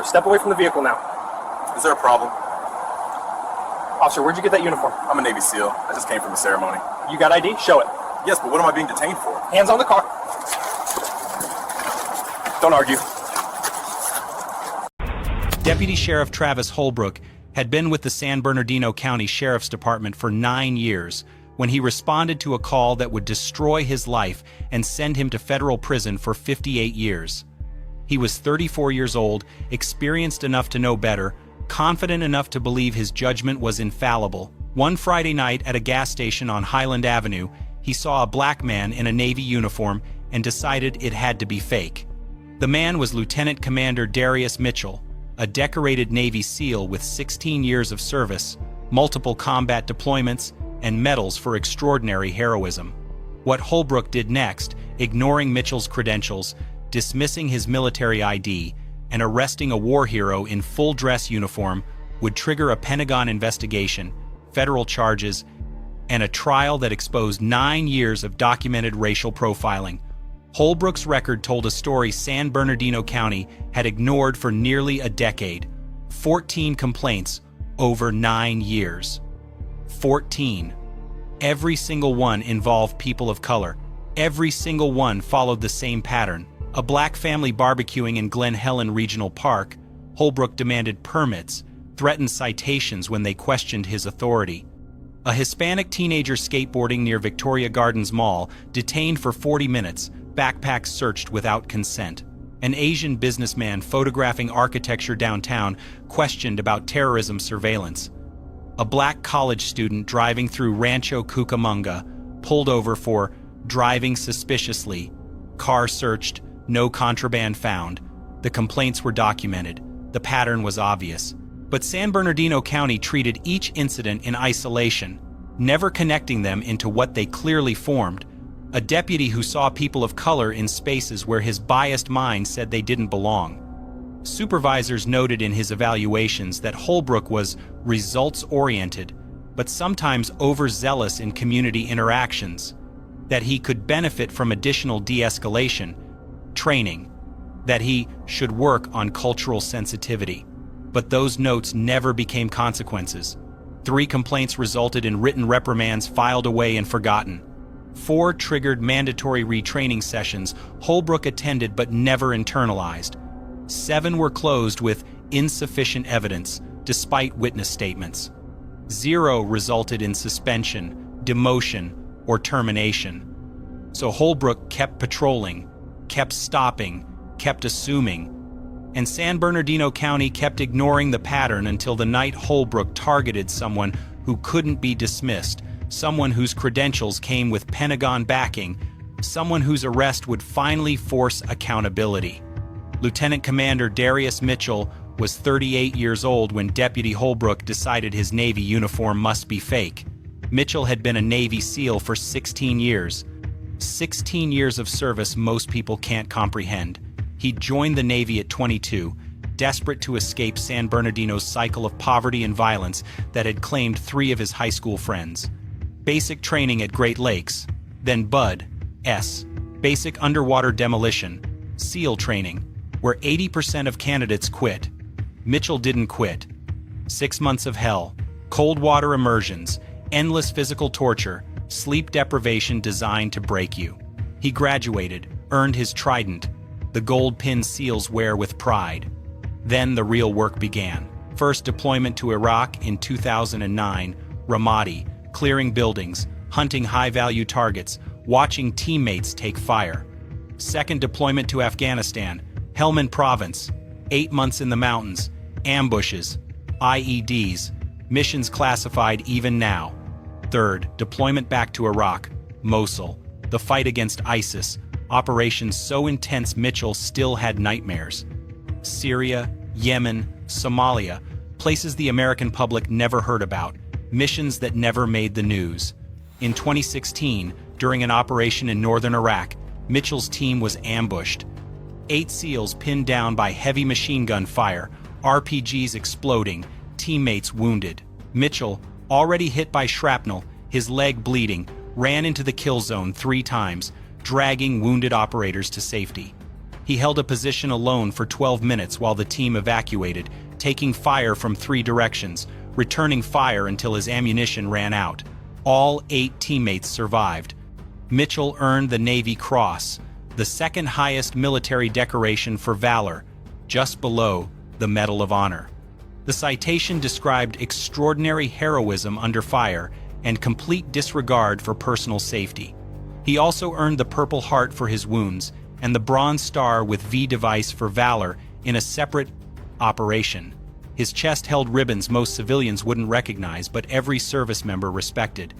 Step away from the vehicle now. Is there a problem? Officer, where'd you get that uniform? I'm a Navy SEAL. I just came from a ceremony. You got ID? Show it. Yes, but what am I being detained for? Hands on the car. Don't argue. Deputy Sheriff Travis Holbrook had been with the San Bernardino County Sheriff's Department for 9 years when he responded to a call that would destroy his life and send him to federal prison for 58 years. He was 34 years old, experienced enough to know better, confident enough to believe his judgment was infallible. One Friday night at a gas station on Highland Avenue, he saw a black man in a Navy uniform and decided it had to be fake. The man was Lieutenant Commander Darius Mitchell, a decorated Navy SEAL with 16 years of service, multiple combat deployments, and medals for extraordinary heroism. What Holbrook did next, ignoring Mitchell's credentials, dismissing his military ID, and arresting a war hero in full-dress uniform, would trigger a Pentagon investigation, federal charges, and a trial that exposed 9 years of documented racial profiling. Holbrook's record told a story San Bernardino County had ignored for nearly a decade. 14 complaints over 9 years. 14. Every single one involved people of color. Every single one followed the same pattern. A black family barbecuing in Glen Helen Regional Park, Holbrook demanded permits, threatened citations when they questioned his authority. A Hispanic teenager skateboarding near Victoria Gardens Mall, detained for 40 minutes, backpacks searched without consent. An Asian businessman photographing architecture downtown, questioned about terrorism surveillance. A black college student driving through Rancho Cucamonga, pulled over for driving suspiciously. Car searched, no contraband found. The complaints were documented. The pattern was obvious. But San Bernardino County treated each incident in isolation, never connecting them into what they clearly formed. A deputy who saw people of color in spaces where his biased mind said they didn't belong. Supervisors noted in his evaluations that Holbrook was results-oriented, but sometimes overzealous in community interactions, that he could benefit from additional de-escalation training, that he should work on cultural sensitivity. But those notes never became consequences. 3 complaints resulted in written reprimands filed away and forgotten. 4 triggered mandatory retraining sessions Holbrook attended but never internalized. 7 were closed with insufficient evidence, despite witness statements. 0 resulted in suspension, demotion, or termination. So Holbrook kept patrolling, kept stopping, kept assuming, and San Bernardino County kept ignoring the pattern until the night Holbrook targeted someone who couldn't be dismissed, someone whose credentials came with Pentagon backing, someone whose arrest would finally force accountability. Lieutenant Commander Darius Mitchell was 38 years old when Deputy Holbrook decided his Navy uniform must be fake. Mitchell had been a Navy SEAL for 16 years. 16 years of service most people can't comprehend. He joined the Navy at 22, desperate to escape San Bernardino's cycle of poverty and violence that had claimed 3 of his high school friends. Basic training at Great Lakes, then BUD/S, basic underwater demolition, SEAL training, where 80% of candidates quit. Mitchell didn't quit. 6 months of hell, cold water immersions, endless physical torture, sleep deprivation designed to break you. He graduated, earned his trident, the gold pin SEALs wear with pride. Then the real work began. First deployment to Iraq in 2009, Ramadi, clearing buildings, hunting high-value targets, watching teammates take fire. Second deployment to Afghanistan, Helmand Province, 8 months in the mountains, ambushes, IEDs, missions classified even now. Third, deployment back to Iraq, Mosul, the fight against ISIS, operations so intense Mitchell still had nightmares. Syria, Yemen, Somalia, places the American public never heard about, missions that never made the news. In 2016, during an operation in northern Iraq, Mitchell's team was ambushed. 8 SEALs pinned down by heavy machine gun fire, RPGs exploding, teammates wounded. Mitchell, already hit by shrapnel, his leg bleeding, ran into the kill zone 3 times, dragging wounded operators to safety. He held a position alone for 12 minutes while the team evacuated, taking fire from 3 directions, returning fire until his ammunition ran out. All 8 teammates survived. Mitchell earned the Navy Cross, the second highest military decoration for valor, just below the Medal of Honor. The citation described extraordinary heroism under fire and complete disregard for personal safety. He also earned the Purple Heart for his wounds and the Bronze Star with V device for valor in a separate operation. His chest held ribbons most civilians wouldn't recognize, but every service member respected.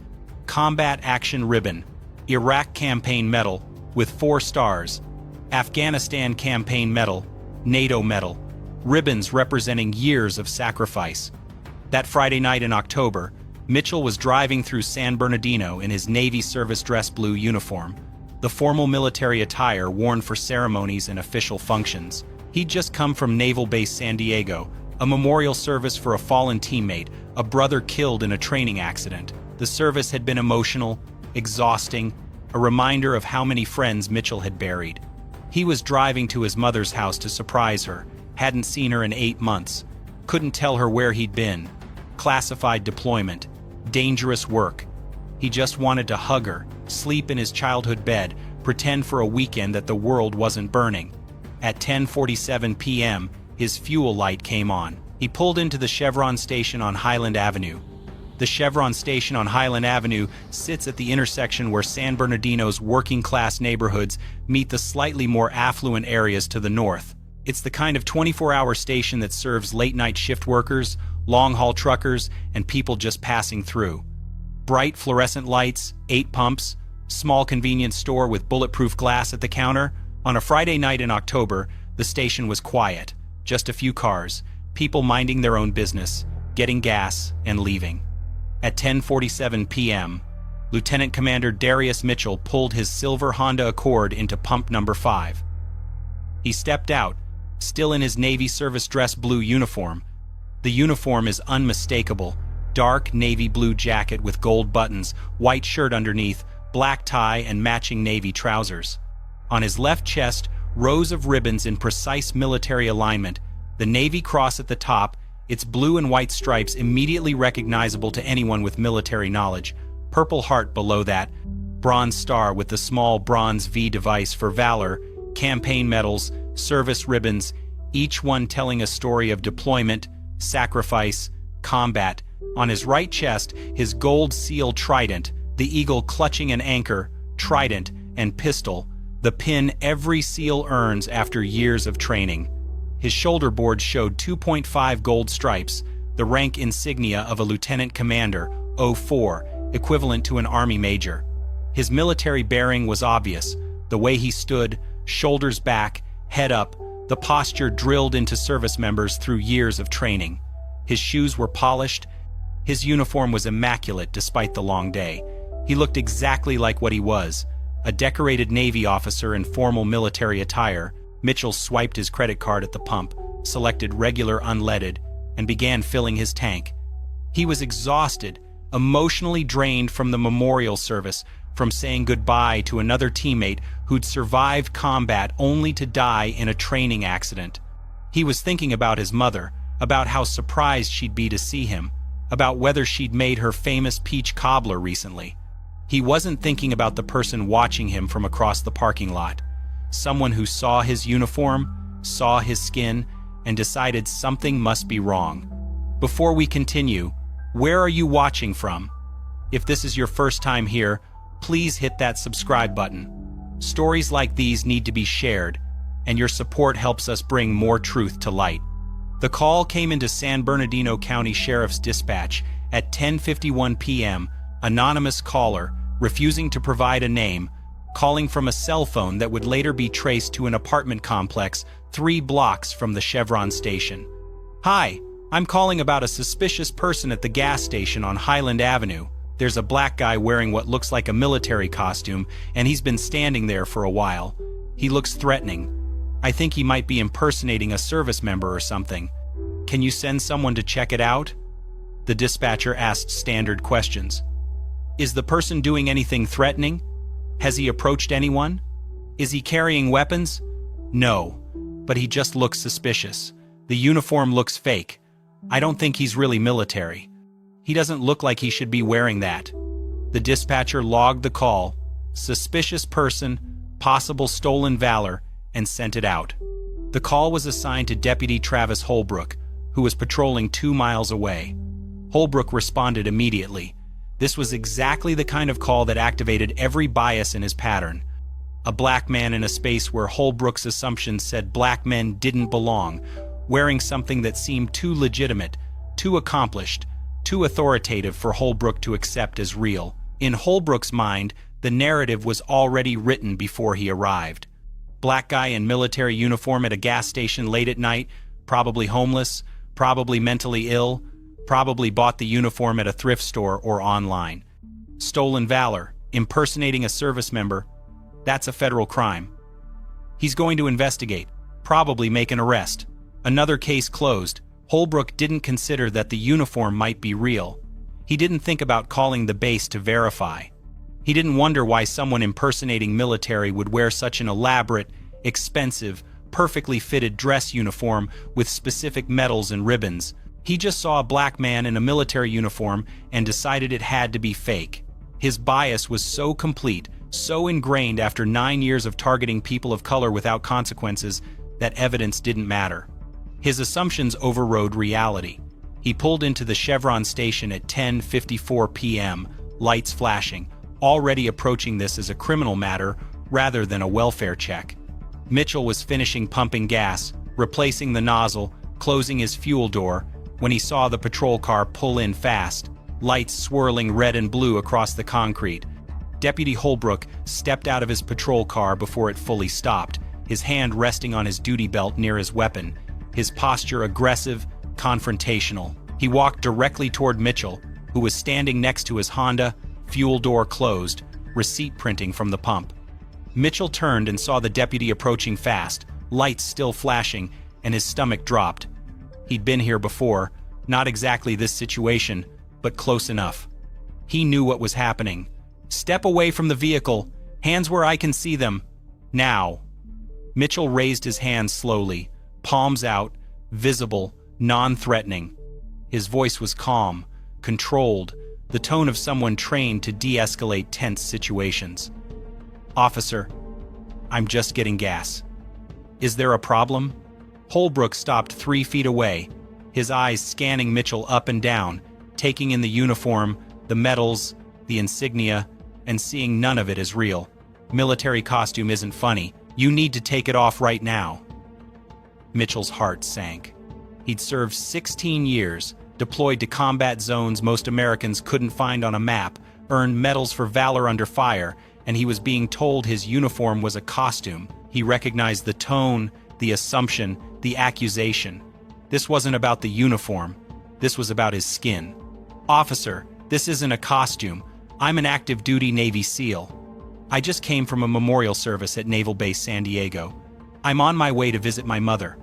Combat Action Ribbon, Iraq Campaign Medal with 4 stars, Afghanistan Campaign Medal, NATO Medal, ribbons representing years of sacrifice. That Friday night in October, Mitchell was driving through San Bernardino in his Navy service dress blue uniform, the formal military attire worn for ceremonies and official functions. He'd just come from Naval Base San Diego, a memorial service for a fallen teammate, a brother killed in a training accident. The service had been emotional, exhausting, a reminder of how many friends Mitchell had buried. He was driving to his mother's house to surprise her, hadn't seen her in 8 months, couldn't tell her where he'd been. Classified deployment, dangerous work. He just wanted to hug her, sleep in his childhood bed, pretend for a weekend that the world wasn't burning. At 10:47 p.m., his fuel light came on. He pulled into the Chevron station on Highland Avenue. The Chevron station on Highland Avenue sits at the intersection where San Bernardino's working-class neighborhoods meet the slightly more affluent areas to the north. It's the kind of 24-hour station that serves late-night shift workers, long-haul truckers, and people just passing through. Bright fluorescent lights, 8 pumps, small convenience store with bulletproof glass at the counter. On a Friday night in October, the station was quiet. Just a few cars, people minding their own business, getting gas, and leaving. At 10:47 p.m., Lieutenant Commander Darius Mitchell pulled his silver Honda Accord into pump number 5. He stepped out, still in his Navy service dress blue uniform. The uniform is unmistakable. Dark navy blue jacket with gold buttons, white shirt underneath, black tie, and matching navy trousers. On his left chest, rows of ribbons in precise military alignment, the Navy Cross at the top, its blue and white stripes immediately recognizable to anyone with military knowledge, Purple Heart below that, Bronze Star with the small bronze V device for valor, campaign medals, service ribbons, each one telling a story of deployment, sacrifice, combat. On his right chest, his gold seal trident, the eagle clutching an anchor, trident, and pistol, the pin every SEAL earns after years of training. His shoulder board showed 2.5 gold stripes, the rank insignia of a lieutenant commander, 04, equivalent to an army major. His military bearing was obvious, the way he stood, shoulders back, head up, the posture drilled into service members through years of training. His shoes were polished. His uniform was immaculate despite the long day. He looked exactly like what he was, a decorated Navy officer in formal military attire. Mitchell swiped his credit card at the pump, selected regular unleaded, and began filling his tank. He was exhausted, emotionally drained from the memorial service, from saying goodbye to another teammate who'd survived combat only to die in a training accident. He was thinking about his mother, about how surprised she'd be to see him, about whether she'd made her famous peach cobbler recently. He wasn't thinking about the person watching him from across the parking lot, someone who saw his uniform, saw his skin, and decided something must be wrong. Before we continue, where are you watching from? If this is your first time here, please hit that subscribe button. Stories like these need to be shared, and your support helps us bring more truth to light. The call came into San Bernardino County Sheriff's Dispatch at 10:51 p.m., anonymous caller, refusing to provide a name, calling from a cell phone that would later be traced to an apartment complex 3 blocks from the Chevron station. "Hi, I'm calling about a suspicious person at the gas station on Highland Avenue. There's a black guy wearing what looks like a military costume, and he's been standing there for a while. He looks threatening. I think he might be impersonating a service member or something. Can you send someone to check it out?" The dispatcher asked standard questions. "Is the person doing anything threatening? Has he approached anyone? Is he carrying weapons? No, but he just looks suspicious. The uniform looks fake. I don't think he's really military. He doesn't look like he should be wearing that. The dispatcher logged the call, suspicious person, possible stolen valor, and sent it out. The call was assigned to Deputy Travis Holbrook, who was patrolling 2 miles away. Holbrook responded immediately. This was exactly the kind of call that activated every bias in his pattern. A black man in a space where Holbrook's assumptions said black men didn't belong, wearing something that seemed too legitimate, too accomplished, too authoritative for Holbrook to accept as real. In Holbrook's mind, the narrative was already written before he arrived. Black guy in military uniform at a gas station late at night, probably homeless, probably mentally ill, probably bought the uniform at a thrift store or online. Stolen valor, impersonating a service member, that's a federal crime. He's going to investigate, probably make an arrest. Another case closed. Holbrook didn't consider that the uniform might be real. He didn't think about calling the base to verify. He didn't wonder why someone impersonating military would wear such an elaborate, expensive, perfectly fitted dress uniform with specific medals and ribbons. He just saw a black man in a military uniform and decided it had to be fake. His bias was so complete, so ingrained after 9 years of targeting people of color without consequences, that evidence didn't matter. His assumptions overrode reality. He pulled into the Chevron station at 10:54 p.m., lights flashing, already approaching this as a criminal matter rather than a welfare check. Mitchell was finishing pumping gas, replacing the nozzle, closing his fuel door, when he saw the patrol car pull in fast, lights swirling red and blue across the concrete. Deputy Holbrook stepped out of his patrol car before it fully stopped, his hand resting on his duty belt near his weapon, his posture aggressive, confrontational. He walked directly toward Mitchell, who was standing next to his Honda, fuel door closed, receipt printing from the pump. Mitchell turned and saw the deputy approaching fast, lights still flashing, and his stomach dropped. He'd been here before, not exactly this situation, but close enough. He knew what was happening. "Step away from the vehicle. Hands where I can see them. Now." Mitchell raised his hands slowly, palms out, visible, non-threatening. His voice was calm, controlled, the tone of someone trained to de-escalate tense situations. "Officer, I'm just getting gas. Is there a problem?" Holbrook stopped 3 feet away, his eyes scanning Mitchell up and down, taking in the uniform, the medals, the insignia, and seeing none of it as real. "Military costume isn't funny. You need to take it off right now." Mitchell's heart sank. He'd served 16 years, deployed to combat zones most Americans couldn't find on a map, earned medals for valor under fire, and he was being told his uniform was a costume. He recognized the tone, the assumption, the accusation. This wasn't about the uniform. This was about his skin. "Officer, this isn't a costume. I'm an active duty Navy SEAL. I just came from a memorial service at Naval Base San Diego. I'm on my way to visit my mother."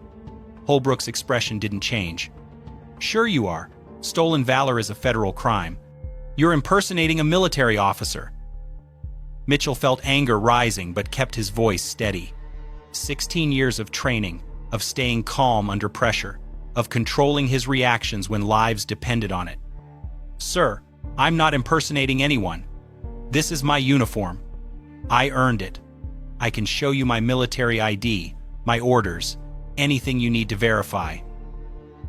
Holbrook's expression didn't change. "Sure you are. Stolen valor is a federal crime. You're impersonating a military officer." Mitchell felt anger rising but kept his voice steady. 16 years of training, of staying calm under pressure, of controlling his reactions when lives depended on it. "Sir, I'm not impersonating anyone. This is my uniform. I earned it. I can show you my military ID, my orders, anything you need to verify."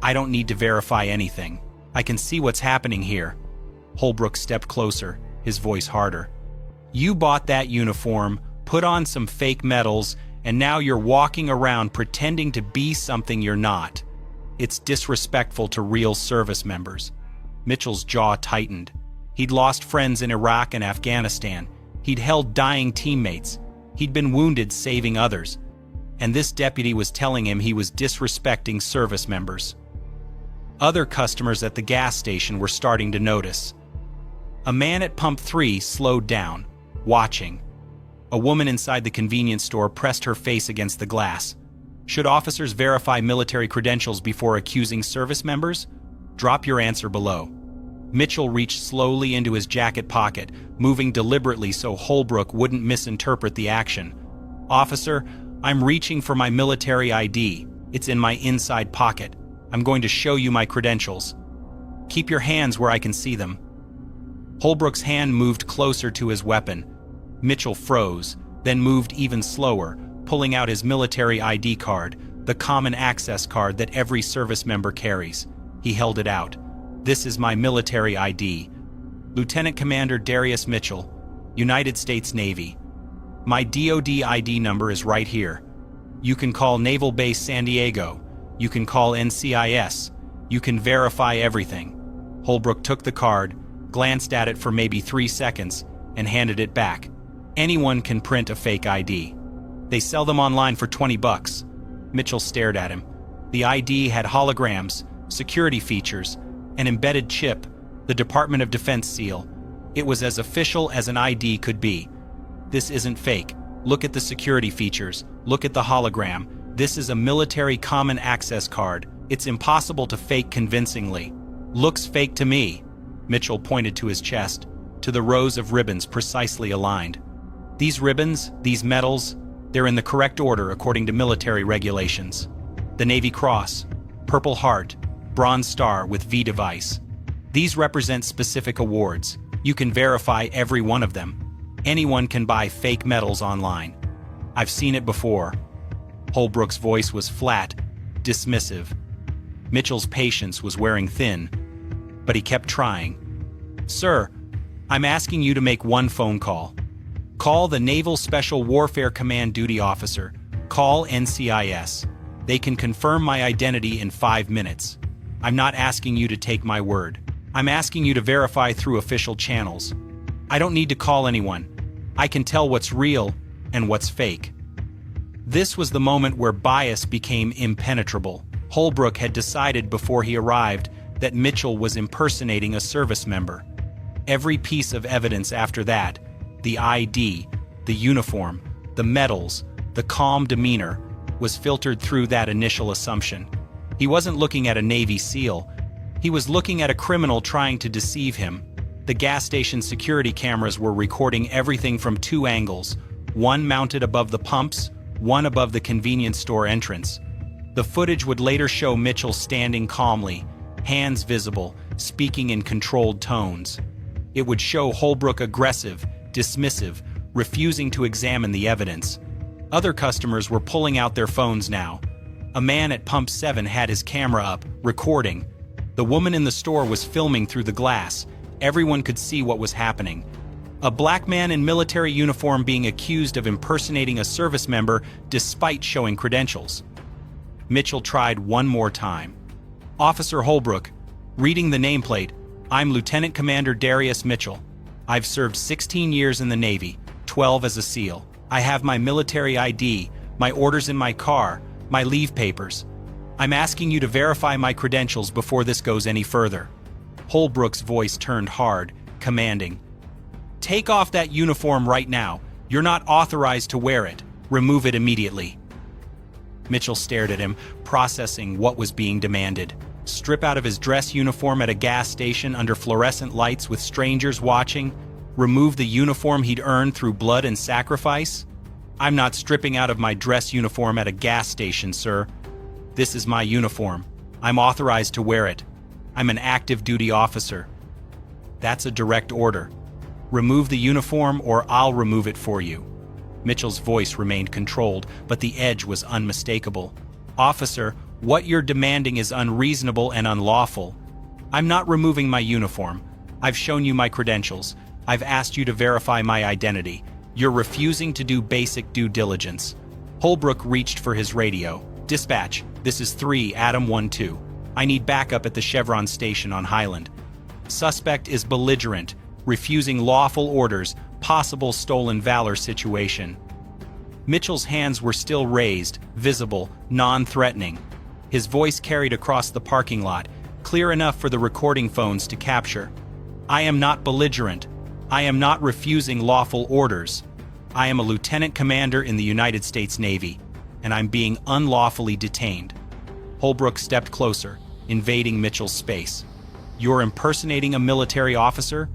"I don't need to verify anything. I can see what's happening here." Holbrook stepped closer, his voice harder. "You bought that uniform, put on some fake medals, and now you're walking around pretending to be something you're not. It's disrespectful to real service members." Mitchell's jaw tightened. He'd lost friends in Iraq and Afghanistan. He'd held dying teammates. He'd been wounded saving others. And this deputy was telling him he was disrespecting service members. Other customers at the gas station were starting to notice. A man at pump 3 slowed down, watching. A woman inside the convenience store pressed her face against the glass. Should officers verify military credentials before accusing service members? Drop your answer below. Mitchell reached slowly into his jacket pocket, moving deliberately so Holbrook wouldn't misinterpret the action. "Officer, I'm reaching for my military ID. It's in my inside pocket. I'm going to show you my credentials. Keep your hands where I can see them. Holbrook's hand moved closer to his weapon. Mitchell froze, then moved even slower, pulling out his military ID card, the common access card that every service member carries. He held it out. This is my military ID. Lieutenant Commander Darius Mitchell, United States Navy. My DoD ID number is right here. You can call Naval Base San Diego. You can call NCIS. You can verify everything. Holbrook took the card, glanced at it for maybe 3 seconds, and handed it back. Anyone can print a fake ID. They sell them online for $20. Mitchell stared at him. The ID had holograms, security features, an embedded chip, the Department of Defense seal. It was as official as an ID could be. This isn't fake. Look at the security features. Look at the hologram. This is a military common access card. It's impossible to fake convincingly. Looks fake to me. Mitchell pointed to his chest, to the rows of ribbons precisely aligned. These ribbons, these medals, they're in the correct order according to military regulations. The Navy Cross, Purple Heart, Bronze Star with V device. These represent specific awards. You can verify every one of them. Anyone can buy fake medals online. I've seen it before. Holbrook's voice was flat, dismissive. Mitchell's patience was wearing thin, but he kept trying. Sir, I'm asking you to make one phone call. Call the Naval Special Warfare Command duty officer. Call NCIS. They can confirm my identity in 5 minutes. I'm not asking you to take my word. I'm asking you to verify through official channels. I don't need to call anyone. I can tell what's real and what's fake. This was the moment where bias became impenetrable. Holbrook had decided before he arrived that Mitchell was impersonating a service member. Every piece of evidence after that, the ID, the uniform, the medals, the calm demeanor, was filtered through that initial assumption. He wasn't looking at a Navy SEAL. He was looking at a criminal trying to deceive him. The gas station security cameras were recording everything from 2 angles, one mounted above the pumps, one above the convenience store entrance. The footage would later show Mitchell standing calmly, hands visible, speaking in controlled tones. It would show Holbrook aggressive, dismissive, refusing to examine the evidence. Other customers were pulling out their phones now. A man at Pump 7 had his camera up, recording. The woman in the store was filming through the glass. Everyone could see what was happening. A black man in military uniform being accused of impersonating a service member despite showing credentials. Mitchell tried one more time. Officer Holbrook, reading the nameplate, I'm Lieutenant Commander Darius Mitchell. I've served 16 years in the Navy, 12 as a SEAL. I have my military ID, my orders in my car, my leave papers. I'm asking you to verify my credentials before this goes any further. Holbrook's voice turned hard, commanding. Take off that uniform right now. You're not authorized to wear it. Remove it immediately. Mitchell stared at him, processing what was being demanded. Strip out of his dress uniform at a gas station under fluorescent lights with strangers watching? Remove the uniform he'd earned through blood and sacrifice? I'm not stripping out of my dress uniform at a gas station, sir. This is my uniform. I'm authorized to wear it. I'm an active duty officer. That's a direct order. Remove the uniform or I'll remove it for you. Mitchell's voice remained controlled, but the edge was unmistakable. Officer, what you're demanding is unreasonable and unlawful. I'm not removing my uniform. I've shown you my credentials. I've asked you to verify my identity. You're refusing to do basic due diligence. Holbrook reached for his radio. Dispatch, this is 3 Adam 1-2. I need backup at the Chevron station on Highland. Suspect is belligerent, refusing lawful orders, possible stolen valor situation. Mitchell's hands were still raised, visible, non-threatening. His voice carried across the parking lot, clear enough for the recording phones to capture. I am not belligerent. I am not refusing lawful orders. I am a lieutenant commander in the United States Navy, and I'm being unlawfully detained. Holbrook stepped closer, invading Mitchell's space. You're impersonating a military officer?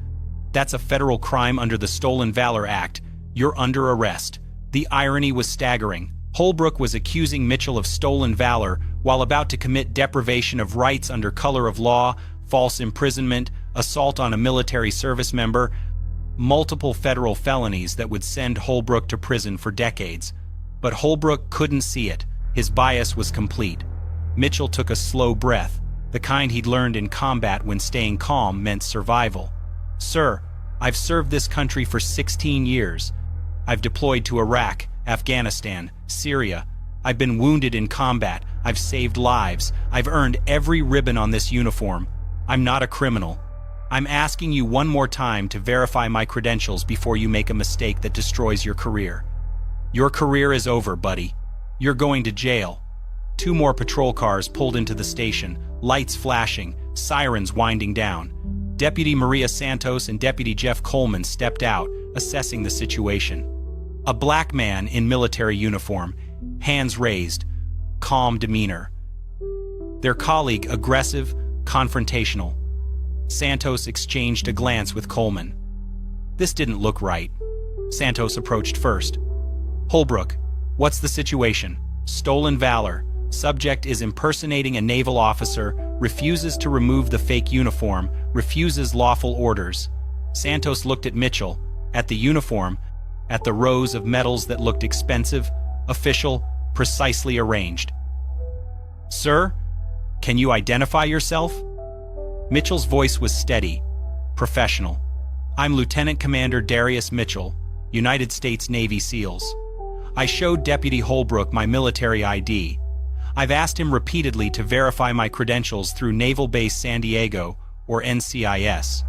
That's a federal crime under the Stolen Valor Act. You're under arrest. The irony was staggering. Holbrook was accusing Mitchell of stolen valor while about to commit deprivation of rights under color of law, false imprisonment, assault on a military service member, multiple federal felonies that would send Holbrook to prison for decades. But Holbrook couldn't see it. His bias was complete. Mitchell took a slow breath, the kind he'd learned in combat when staying calm meant survival. "Sir, I've served this country for 16 years. I've deployed to Iraq, Afghanistan, Syria. I've been wounded in combat. I've saved lives. I've earned every ribbon on this uniform. I'm not a criminal. I'm asking you one more time to verify my credentials before you make a mistake that destroys your career. Your career is over, buddy. You're going to jail." 2 more patrol cars pulled into the station, lights flashing, sirens winding down. Deputy Maria Santos and Deputy Jeff Coleman stepped out, assessing the situation. A black man in military uniform, hands raised, calm demeanor. Their colleague aggressive, confrontational. Santos exchanged a glance with Coleman. This didn't look right. Santos approached first. "Holbrook, what's the situation? Stolen valor. Subject is impersonating a naval officer, refuses to remove the fake uniform, refuses lawful orders." Santos looked at Mitchell, at the uniform, at the rows of medals that looked expensive, official, precisely arranged. "Sir, can you identify yourself?" Mitchell's voice was steady, professional. "I'm Lieutenant Commander Darius Mitchell, United States Navy SEALs. I showed Deputy Holbrook my military ID. I've asked him repeatedly to verify my credentials through Naval Base San Diego, or NCIS.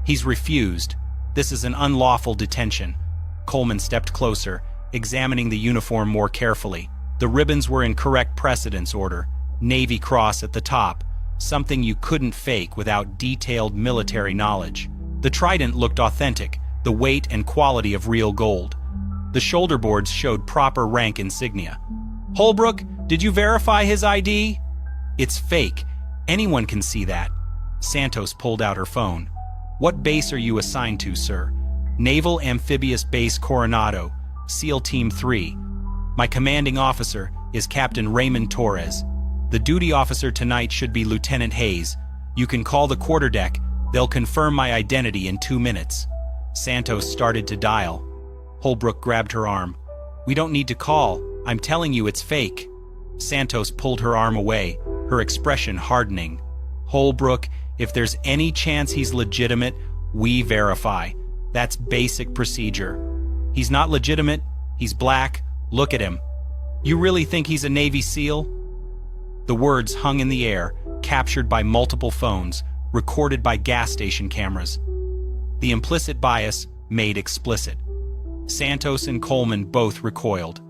He's refused. This is an unlawful detention." Coleman stepped closer, examining the uniform more carefully. The ribbons were in correct precedence order. Navy Cross at the top, something you couldn't fake without detailed military knowledge. The trident looked authentic, the weight and quality of real gold. The shoulder boards showed proper rank insignia. "Holbrook, did you verify his ID?" "It's fake. Anyone can see that." Santos pulled out her phone. "What base are you assigned to, sir?" "Naval Amphibious Base Coronado, SEAL Team 3. My commanding officer is Captain Raymond Torres. The duty officer tonight should be Lieutenant Hayes. You can call the quarterdeck. They'll confirm my identity in 2 minutes." Santos started to dial. Holbrook grabbed her arm. "We don't need to call. I'm telling you it's fake." Santos pulled her arm away, her expression hardening. "Holbrook, if there's any chance he's legitimate, we verify. That's basic procedure. He's not legitimate. He's black. Look at him. You really think he's a Navy SEAL?" The words hung in the air, captured by multiple phones, recorded by gas station cameras. The implicit bias made explicit. Santos and Coleman both recoiled.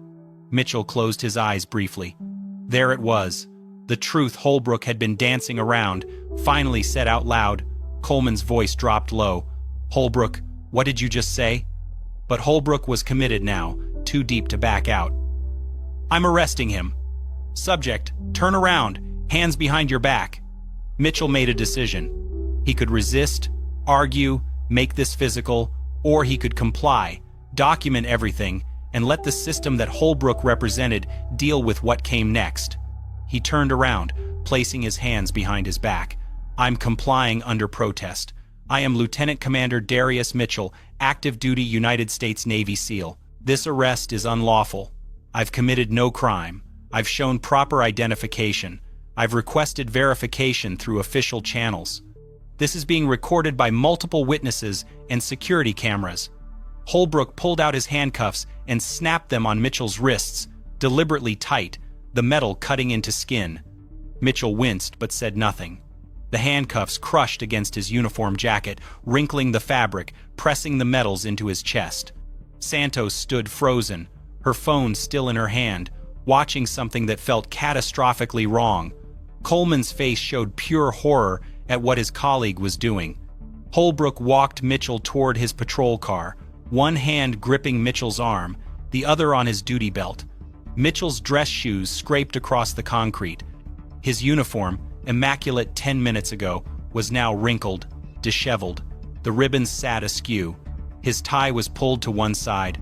Mitchell closed his eyes briefly. There it was. The truth Holbrook had been dancing around, finally said out loud. Coleman's voice dropped low. "Holbrook, what did you just say?" But Holbrook was committed now, too deep to back out. "I'm arresting him. Subject, turn around, hands behind your back." Mitchell made a decision. He could resist, argue, make this physical, or he could comply, document everything, and let the system that Holbrook represented deal with what came next. He turned around, placing his hands behind his back. "I'm complying under protest. I am Lieutenant Commander Darius Mitchell, active duty United States Navy SEAL. This arrest is unlawful. I've committed no crime. I've shown proper identification. I've requested verification through official channels. This is being recorded by multiple witnesses and security cameras." Holbrook pulled out his handcuffs and snapped them on Mitchell's wrists, deliberately tight, the metal cutting into skin. Mitchell winced but said nothing. The handcuffs crushed against his uniform jacket, wrinkling the fabric, pressing the metals into his chest. Santos stood frozen, her phone still in her hand, watching something that felt catastrophically wrong. Coleman's face showed pure horror at what his colleague was doing. Holbrook walked Mitchell toward his patrol car, one hand gripping Mitchell's arm, the other on his duty belt. Mitchell's dress shoes scraped across the concrete. His uniform, immaculate 10 minutes ago, was now wrinkled, disheveled. The ribbons sat askew. His tie was pulled to one side.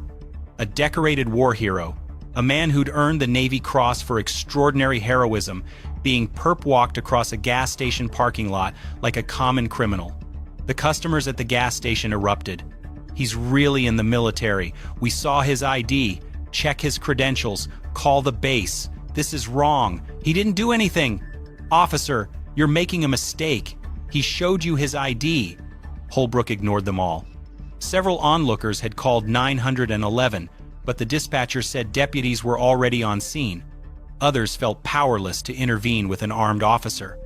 A decorated war hero, A man who'd earned the Navy Cross for extraordinary heroism, being perp-walked across a gas station parking lot like a common criminal. The customers at the gas station erupted. "He's really in the military. We saw his ID. Check his credentials. Call the base. This is wrong. He didn't do anything. Officer, you're making a mistake. He showed you his ID." Holbrook ignored them all. Several onlookers had called 911, but the dispatcher said deputies were already on scene. Others felt powerless to intervene with an armed officer.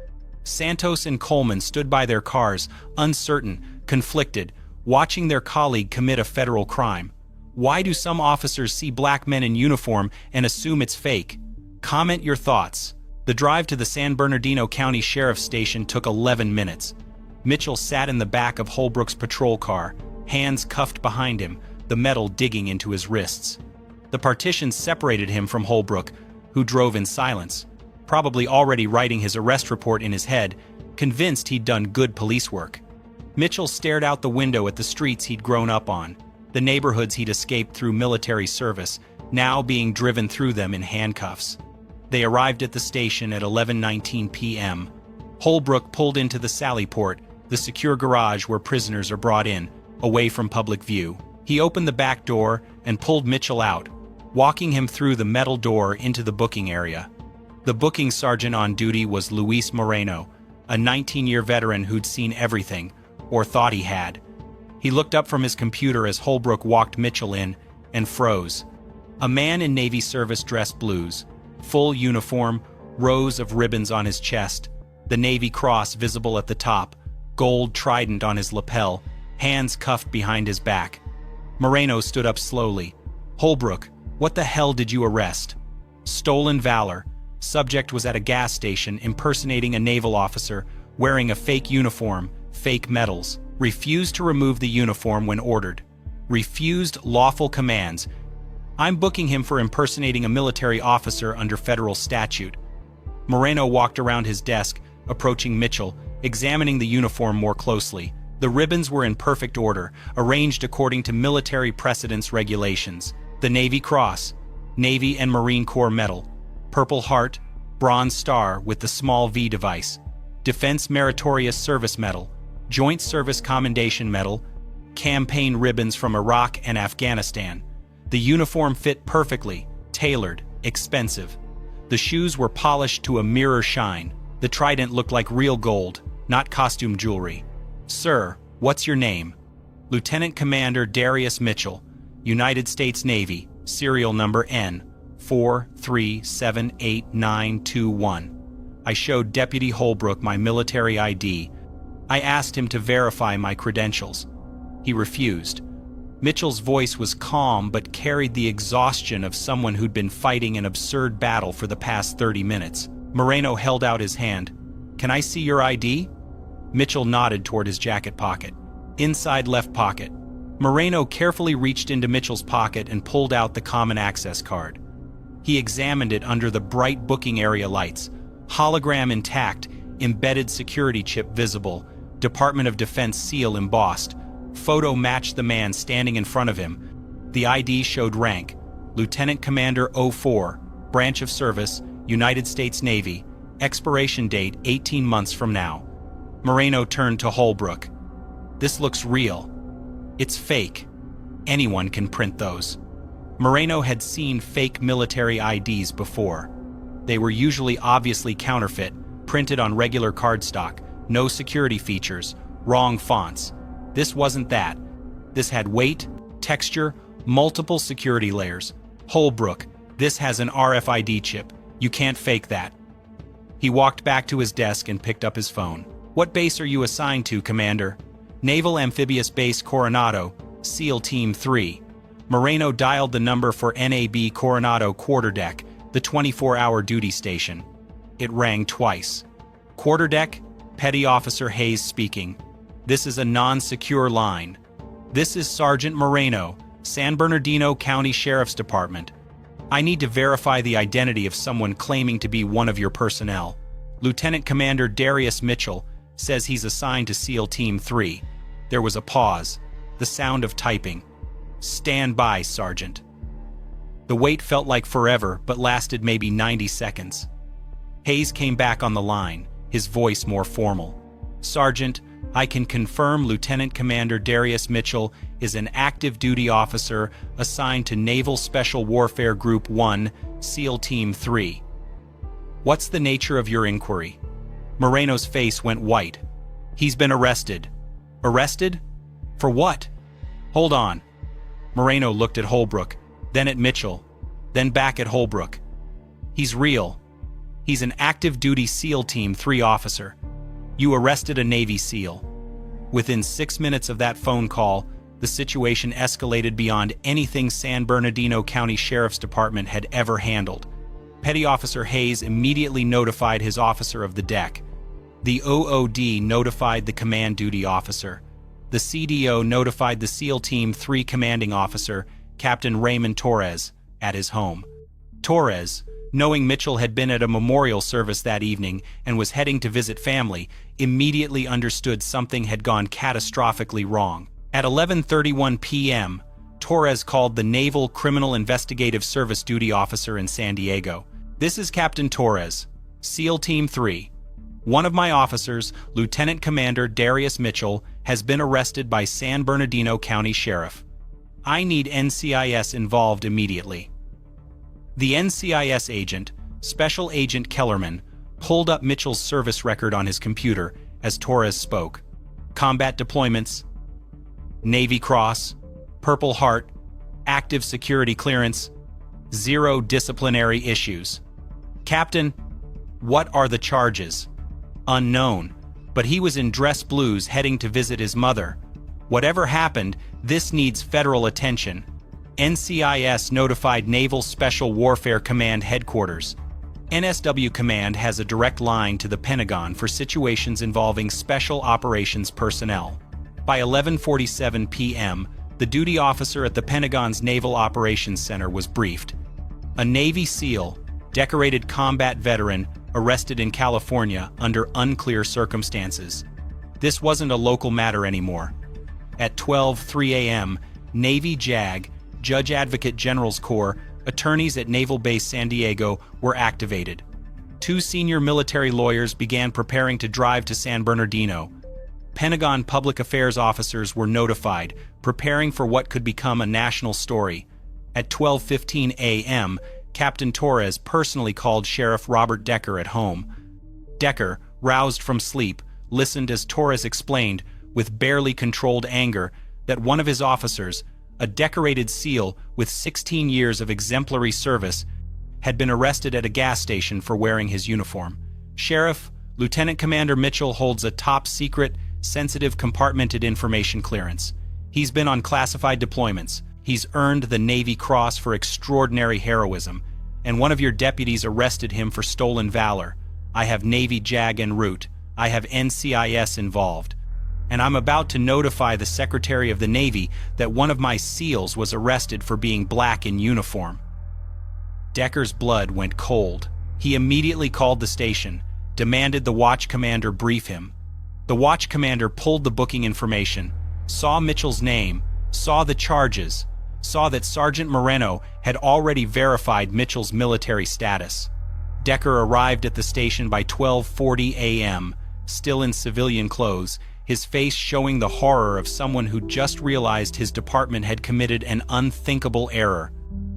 Santos and Coleman stood by their cars, uncertain, conflicted, watching their colleague commit a federal crime. Why do some officers see black men in uniform and assume it's fake? Comment your thoughts. The drive to the San Bernardino County Sheriff's Station took 11 minutes. Mitchell sat in the back of Holbrook's patrol car, hands cuffed behind him, the metal digging into his wrists. The partition separated him from Holbrook, who drove in silence, probably already writing his arrest report in his head, convinced he'd done good police work. Mitchell stared out the window at the streets he'd grown up on, the neighborhoods he'd escaped through military service, now being driven through them in handcuffs. They arrived at the station at 11:19 p.m. Holbrook pulled into the Sallyport, the secure garage where prisoners are brought in, away from public view. He opened the back door and pulled Mitchell out, walking him through the metal door into the booking area. The booking sergeant on duty was Luis Moreno, a 19-year veteran who'd seen everything, or thought he had. He looked up from his computer as Holbrook walked Mitchell in and froze. A man in Navy service dress blues, full uniform, rows of ribbons on his chest, the Navy Cross visible at the top, gold trident on his lapel, hands cuffed behind his back. Moreno stood up slowly. "Holbrook, what the hell did you arrest?" "Stolen valor. Subject was at a gas station impersonating a naval officer, wearing a fake uniform, fake medals. Refused to remove the uniform when ordered. Refused lawful commands. I'm booking him for impersonating a military officer under federal statute." Moreno walked around his desk, approaching Mitchell, examining the uniform more closely. The ribbons were in perfect order, arranged according to military precedence regulations. The Navy Cross, Navy and Marine Corps Medal, Purple Heart, Bronze Star with the small V device, Defense Meritorious Service Medal, Joint Service Commendation Medal, campaign ribbons from Iraq and Afghanistan. The uniform fit perfectly, tailored, expensive. The shoes were polished to a mirror shine. The trident looked like real gold, not costume jewelry. "Sir, what's your name?" "Lieutenant Commander Darius Mitchell, United States Navy, serial number N4378921. I showed Deputy Holbrook my military ID. I asked him to verify my credentials. He refused." Mitchell's voice was calm but carried the exhaustion of someone who'd been fighting an absurd battle for the past 30 minutes. Moreno held out his hand. "Can I see your ID?" Mitchell nodded toward his jacket pocket. "Inside left pocket." Moreno carefully reached into Mitchell's pocket and pulled out the common access card. He examined it under the bright booking area lights. Hologram intact, embedded security chip visible, Department of Defense seal embossed. Photo matched the man standing in front of him. The ID showed rank, Lieutenant Commander 04, Branch of Service, United States Navy, expiration date 18 months from now. Moreno turned to Holbrook. "This looks real. It's fake. Anyone can print those." Moreno had seen fake military IDs before. They were usually obviously counterfeit, printed on regular cardstock, no security features, wrong fonts. This wasn't that. This had weight, texture, multiple security layers. "Holbrook, this has an RFID chip. You can't fake that." He walked back to his desk and picked up his phone. "What base are you assigned to, Commander?" "Naval Amphibious Base Coronado, SEAL Team 3. Moreno dialed the number for NAB Coronado Quarterdeck, the 24-hour duty station. It rang twice. "Quarterdeck, Petty Officer Hayes speaking. This is a non-secure line. This is Sergeant Moreno, San Bernardino County Sheriff's Department. I need to verify the identity of someone claiming to be one of your personnel. Lieutenant Commander Darius Mitchell says he's assigned to SEAL Team 3. There was a pause, the sound of typing. "Stand by, Sergeant." The wait felt like forever, but lasted maybe 90 seconds. Hayes came back on the line, his voice more formal. "Sergeant, I can confirm Lieutenant Commander Darius Mitchell is an active duty officer assigned to Naval Special Warfare Group 1, SEAL Team 3. What's the nature of your inquiry?" Moreno's face went white. "He's been arrested." "Arrested? For what?" "Hold on." Moreno looked at Holbrook, then at Mitchell, then back at Holbrook. "He's real. He's an active duty SEAL Team 3 officer. You arrested a Navy SEAL." Within 6 minutes of that phone call, the situation escalated beyond anything San Bernardino County Sheriff's Department had ever handled. Petty Officer Hayes immediately notified his officer of the deck. The OOD notified the command duty officer. The CDO notified the SEAL Team 3 commanding officer, Captain Raymond Torres, at his home. Torres, knowing Mitchell had been at a memorial service that evening and was heading to visit family, immediately understood something had gone catastrophically wrong. At 11:31 p.m., Torres called the Naval Criminal Investigative Service duty officer in San Diego. "This is Captain Torres, SEAL Team 3. One of my officers, Lieutenant Commander Darius Mitchell, has been arrested by San Bernardino County Sheriff. I need NCIS involved immediately." The NCIS agent, Special Agent Kellerman, pulled up Mitchell's service record on his computer as Torres spoke. Combat deployments, Navy Cross, Purple Heart, active security clearance, 0 disciplinary issues. "Captain, what are the charges?" "Unknown, but he was in dress blues heading to visit his mother. Whatever happened, this needs federal attention. NCIS notified Naval Special Warfare Command Headquarters. NSW Command has a direct line to the Pentagon for situations involving special operations personnel." By 11:47 p.m., the duty officer at the Pentagon's Naval Operations Center was briefed. A Navy SEAL, decorated combat veteran, arrested in California under unclear circumstances. This wasn't a local matter anymore. At 12:03 a.m., Navy JAG, Judge Advocate General's Corps, attorneys at Naval Base San Diego were activated. 2 senior military lawyers began preparing to drive to San Bernardino. Pentagon public affairs officers were notified, preparing for what could become a national story. At 12:15 a.m., Captain Torres personally called Sheriff Robert Decker at home. Decker, roused from sleep, listened as Torres explained, with barely controlled anger, that one of his officers, a decorated SEAL with 16 years of exemplary service, had been arrested at a gas station for wearing his uniform. "Sheriff, Lieutenant Commander Mitchell holds a top-secret, sensitive compartmented information clearance. He's been on classified deployments. He's earned the Navy Cross for extraordinary heroism, and one of your deputies arrested him for stolen valor. I have Navy JAG en route. I have NCIS involved. And I'm about to notify the Secretary of the Navy that one of my SEALs was arrested for being black in uniform." Decker's blood went cold. He immediately called the station, demanded the watch commander brief him. The watch commander pulled the booking information, saw Mitchell's name, saw the charges, saw that Sergeant Moreno had already verified Mitchell's military status. Decker arrived at the station by 12:40 a.m., still in civilian clothes, his face showing the horror of someone who just realized his department had committed an unthinkable error.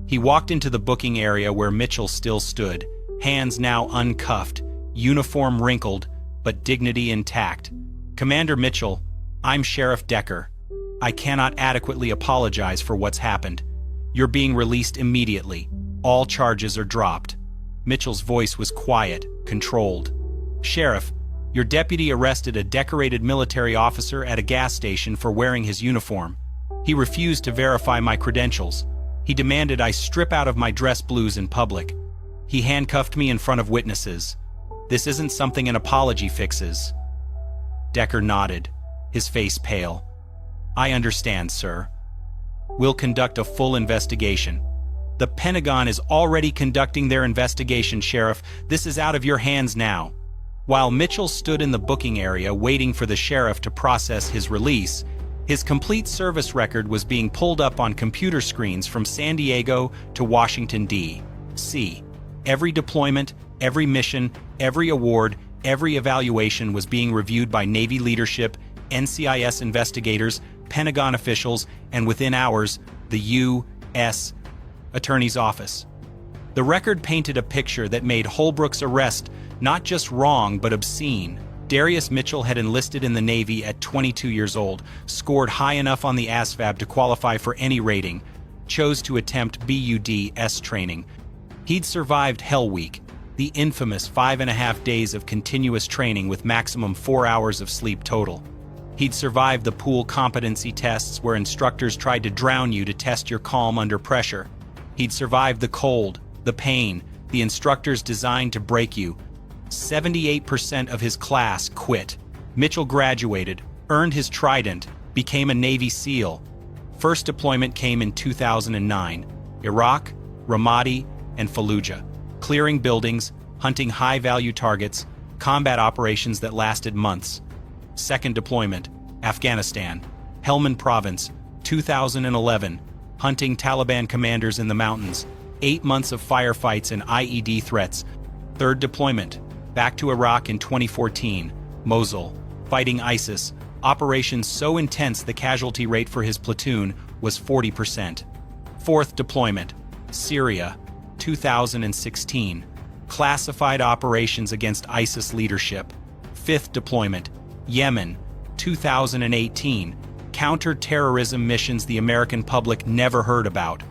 He walked into the booking area where Mitchell still stood, hands now uncuffed, uniform wrinkled, but dignity intact. "Commander Mitchell, I'm Sheriff Decker. I cannot adequately apologize for what's happened. You're being released immediately. All charges are dropped." Mitchell's voice was quiet, controlled. "Sheriff, your deputy arrested a decorated military officer at a gas station for wearing his uniform. He refused to verify my credentials. He demanded I strip out of my dress blues in public. He handcuffed me in front of witnesses. This isn't something an apology fixes." Decker nodded, his face pale. "I understand, sir. We'll conduct a full investigation." "The Pentagon is already conducting their investigation, Sheriff. This is out of your hands now." While Mitchell stood in the booking area waiting for the sheriff to process his release, His complete service record was being pulled up on computer screens from San Diego to Washington, D.C. Every deployment, every mission, every award, every evaluation was being reviewed by Navy leadership, NCIS investigators, Pentagon officials, and within hours, the U.S. Attorney's Office. The record painted a picture that made Holbrook's arrest not just wrong but obscene. Darius Mitchell had enlisted in the Navy at 22 years old, scored high enough on the ASVAB to qualify for any rating, chose to attempt BUD-S training. He'd survived Hell Week, the infamous 5.5 days of continuous training with maximum 4 hours of sleep total. He'd survived the pool competency tests where instructors tried to drown you to test your calm under pressure. He'd survived the cold, the pain, the instructors designed to break you. 78% of his class quit. Mitchell graduated, earned his trident, became a Navy SEAL. First deployment came in 2009. Iraq, Ramadi, and Fallujah. Clearing buildings, hunting high-value targets, combat operations that lasted months. Second deployment, Afghanistan, Helmand Province, 2011. Hunting Taliban commanders in the mountains. 8 months of firefights and IED threats. Third deployment, back to Iraq in 2014, Mosul, fighting ISIS, operations so intense the casualty rate for his platoon was 40%. Fourth deployment, Syria, 2016, classified operations against ISIS leadership. Fifth deployment, Yemen, 2018, counter-terrorism missions the American public never heard about.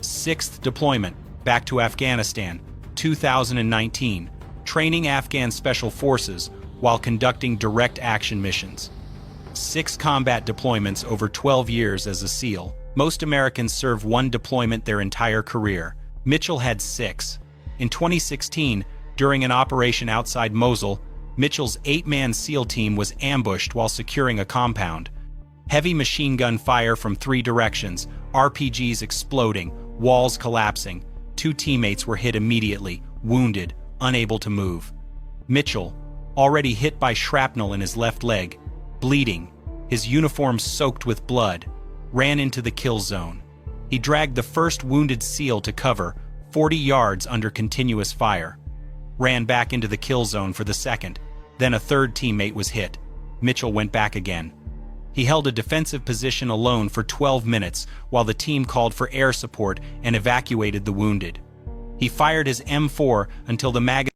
Sixth deployment, back to Afghanistan, 2019, training Afghan special forces while conducting direct action missions. 6 combat deployments over 12 years as a SEAL. Most Americans serve 1 deployment their entire career. Mitchell had 6. In 2016, during an operation outside Mosul, Mitchell's 8-man SEAL team was ambushed while securing a compound. Heavy machine gun fire from 3 directions, RPGs exploding, walls collapsing. 2 teammates were hit immediately, wounded, unable to move. Mitchell, already hit by shrapnel in his left leg, bleeding, his uniform soaked with blood, ran into the kill zone. He dragged the first wounded SEAL to cover, 40 yards under continuous fire. Ran back into the kill zone for the second. Then a third teammate was hit. Mitchell went back again. He held a defensive position alone for 12 minutes while the team called for air support and evacuated the wounded. He fired his M4 until the magazine